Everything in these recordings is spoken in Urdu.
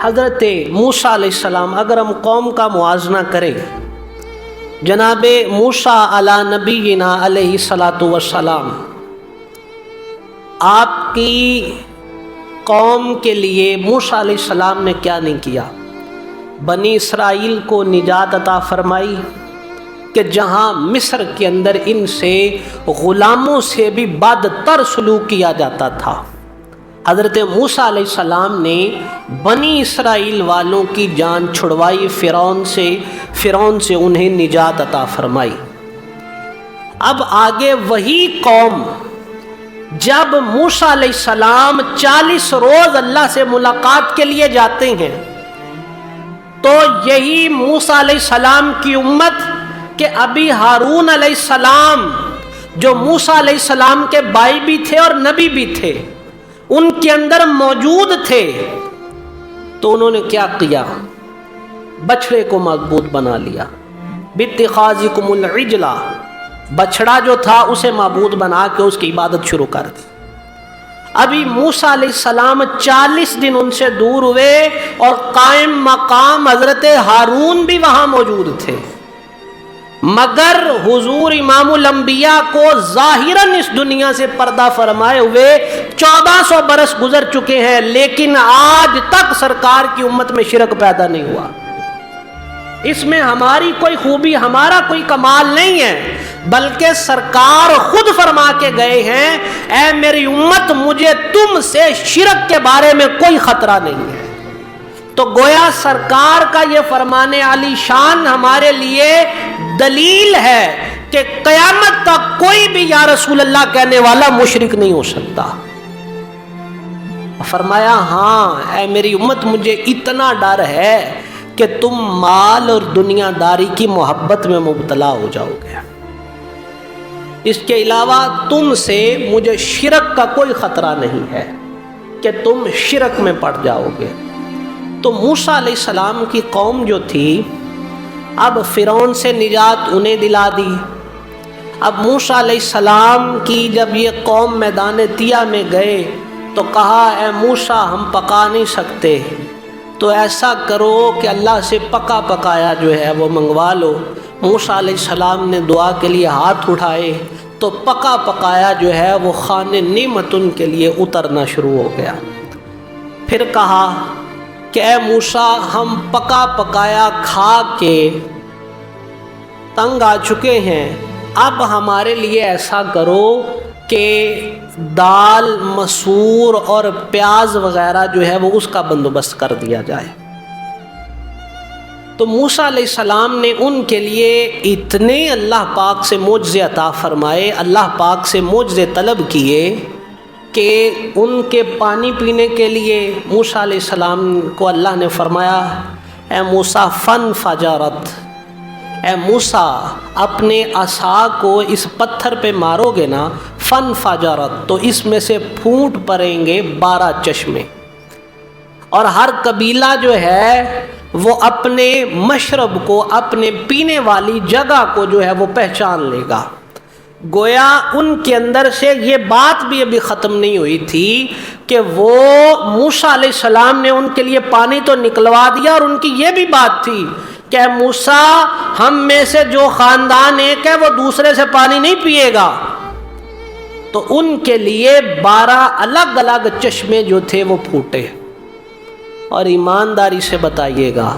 حضرت موسیٰ علیہ السلام، اگر ہم قوم کا موازنہ کریں، جناب موسیٰ علی نبینا علیہ الصلاۃ والسلام، آپ کی قوم کے لیے موسیٰ علیہ السلام نے کیا نہیں کیا؟ بنی اسرائیل کو نجات عطا فرمائی کہ جہاں مصر کے اندر ان سے غلاموں سے بھی بدتر سلوک کیا جاتا تھا، حضرت موسیٰ علیہ السلام نے بنی اسرائیل والوں کی جان چھڑوائی فرعون سے انہیں نجات عطا فرمائی۔ اب آگے وہی قوم جب موسیٰ علیہ السلام 40 روز اللہ سے ملاقات کے لیے جاتے ہیں، تو یہی موسیٰ علیہ السلام کی امت کہ ابھی ہارون علیہ السلام جو موسیٰ علیہ السلام کے بھائی بھی تھے اور نبی بھی تھے، ان کے اندر موجود تھے، تو انہوں نے کیا کیا؟ بچڑے کو معبود بنا لیا۔ باتخاذکم العجلہ، بچڑا جو تھا اسے معبود بنا کے اس کی عبادت شروع کر دی۔ ابھی موسیٰ علیہ السلام 40 دن ان سے دور ہوئے اور قائم مقام حضرت ہارون بھی وہاں موجود تھے، مگر حضور امام الانبیاء کو ظاہراً اس دنیا سے پردہ فرمائے ہوئے 1400 برس گزر چکے ہیں، لیکن آج تک سرکار کی امت میں شرک پیدا نہیں ہوا۔ اس میں ہماری کوئی خوبی، ہمارا کوئی کمال نہیں ہے، بلکہ سرکار خود فرما کے گئے ہیں، اے میری امت، مجھے تم سے شرک کے بارے میں کوئی خطرہ نہیں ہے۔ تو گویا سرکار کا یہ فرمان علی شان ہمارے لیے دلیل ہے کہ قیامت تک کوئی بھی یا رسول اللہ کہنے والا مشرک نہیں ہو سکتا۔ فرمایا ہاں اے میری امت، مجھے اتنا ڈر ہے کہ تم مال اور دنیا داری کی محبت میں مبتلا ہو جاؤ گے، اس کے علاوہ تم سے مجھے شرک کا کوئی خطرہ نہیں ہے کہ تم شرک میں پڑ جاؤ گے۔ تو موسیٰ علیہ السلام کی قوم جو تھی، اب فرعون سے نجات انہیں دلا دی۔ اب موسیٰ علیہ السلام کی جب یہ قوم میدان طیہ میں گئے تو کہا اے موسیٰ، ہم پکا نہیں سکتے، تو ایسا کرو کہ اللہ سے پکا پکایا جو ہے وہ منگوا لو۔ موسیٰ علیہ السلام نے دعا کے لیے ہاتھ اٹھائے تو پکا پکایا جو ہے وہ خوان نعمت ان کے لیے اترنا شروع ہو گیا۔ پھر کہا کہ اے موسیٰ، ہم پکا پکایا کھا کے تنگ آ چکے ہیں، اب ہمارے لیے ایسا کرو کہ دال، مسور اور پیاز وغیرہ جو ہے وہ اس کا بندوبست کر دیا جائے۔ تو موسیٰ علیہ السلام نے ان کے لیے اتنے اللہ پاک سے معجزے عطا فرمائے، اللہ پاک سے معجزے طلب کیے کہ ان کے پانی پینے کے لیے موسیٰ علیہ السلام کو اللہ نے فرمایا اے موسیٰ فن فجرت، اے موسیٰ اپنے عصا کو اس پتھر پہ مارو گے نا، فن فجرت، تو اس میں سے پھوٹ پڑیں گے 12 چشمے، اور ہر قبیلہ جو ہے وہ اپنے مشرب کو، اپنے پینے والی جگہ کو جو ہے وہ پہچان لے گا۔ گویا ان کے اندر سے یہ بات بھی ابھی ختم نہیں ہوئی تھی کہ وہ موسیٰ علیہ السلام نے ان کے لیے پانی تو نکلوا دیا، اور ان کی یہ بھی بات تھی کہ اے موسیٰ، ہم میں سے جو خاندان ایک ہے وہ دوسرے سے پانی نہیں پیے گا۔ تو ان کے لیے 12 الگ الگ چشمے جو تھے وہ پھوٹے۔ اور ایمانداری سے بتائیے گا،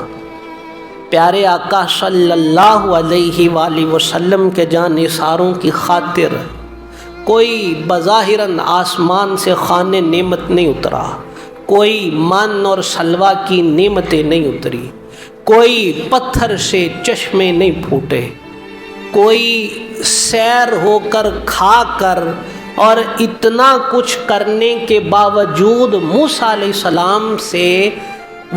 پیارے آقا صلی اللہ علیہ وآلہ وسلم کے جان نثاروں کی خاطر کوئی بظاہراً آسمان سے خوان نعمت نہیں اترا، کوئی من اور سلوہ کی نعمتیں نہیں اتری، کوئی پتھر سے چشمے نہیں پھوٹے، کوئی سیر ہو کر کھا کر اور اتنا کچھ کرنے کے باوجود موسیٰ علیہ السلام سے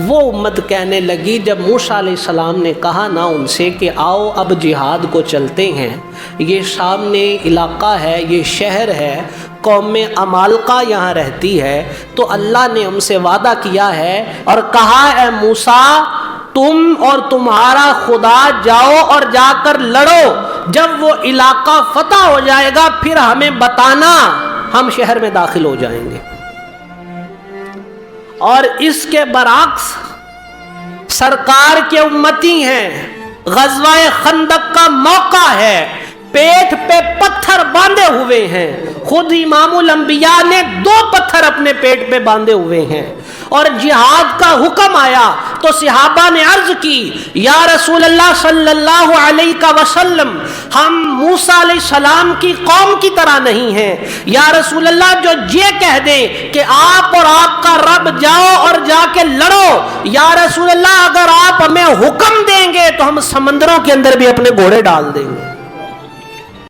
وہ امت کہنے لگی، جب موسیٰ علیہ السلام نے کہا نا ان سے کہ آؤ اب جہاد کو چلتے ہیں، یہ سامنے علاقہ ہے، یہ شہر ہے، قوم عمالقہ یہاں رہتی ہے، تو اللہ نے ہم سے وعدہ کیا ہے اور کہا اے موسیٰ، تم اور تمہارا خدا جاؤ اور جا کر لڑو، جب وہ علاقہ فتح ہو جائے گا پھر ہمیں بتانا، ہم شہر میں داخل ہو جائیں گے۔ اور اس کے برعکس سرکار کے امتی ہیں، غزوہ خندق کا موقع ہے، پیٹ پہ پتھر باندھے ہوئے ہیں، خود امام الانبیاء نے 2 پتھر اپنے پیٹ پہ باندھے ہوئے ہیں، اور جہاد کا حکم آیا تو صحابہ نے عرض کی یا رسول اللہ صلی اللہ علیہ وسلم، ہم موسیٰ علیہ السلام کی قوم کی طرح نہیں ہیں، یا رسول اللہ جو یہ کہہ دیں کہ آپ اور آپ کا رب جاؤ اور جا کے لڑو، یا رسول اللہ اگر آپ ہمیں حکم دیں گے تو ہم سمندروں کے اندر بھی اپنے گھوڑے ڈال دیں گے۔